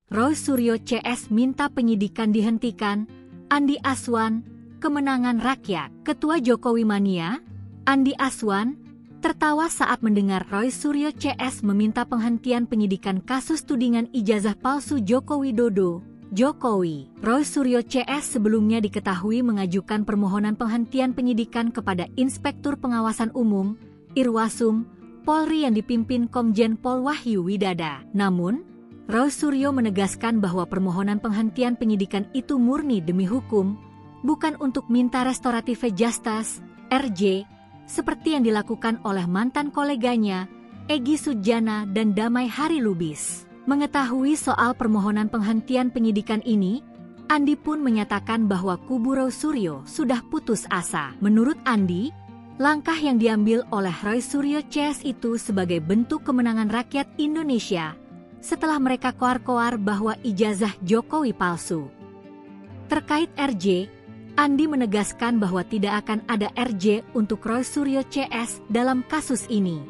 Roy Suryo CS minta penyidikan dihentikan. Andi Aswan, kemenangan rakyat. Ketua Jokowi Mania, Andi Aswan, tertawa saat mendengar Roy Suryo CS meminta penghentian penyidikan kasus tudingan ijazah palsu Joko Widodo. Jokowi, Roy Suryo CS sebelumnya diketahui mengajukan permohonan penghentian penyidikan kepada Inspektur Pengawasan Umum, Irwasum, Polri yang dipimpin Komjen Pol Wahyu Widada. Namun, Roy Suryo menegaskan bahwa permohonan penghentian penyidikan itu murni demi hukum, bukan untuk minta restoratif justice, RJ, seperti yang dilakukan oleh mantan koleganya, Egy Sujana dan Damai Hari Lubis. Mengetahui soal permohonan penghentian penyidikan ini, Andi pun menyatakan bahwa kubu Roy Suryo sudah putus asa. Menurut Andi, langkah yang diambil oleh Roy Suryo CS itu sebagai bentuk kemenangan rakyat Indonesia setelah mereka koar-koar bahwa ijazah Jokowi palsu. Terkait RJ, Andi menegaskan bahwa tidak akan ada RJ untuk Roy Suryo CS dalam kasus ini.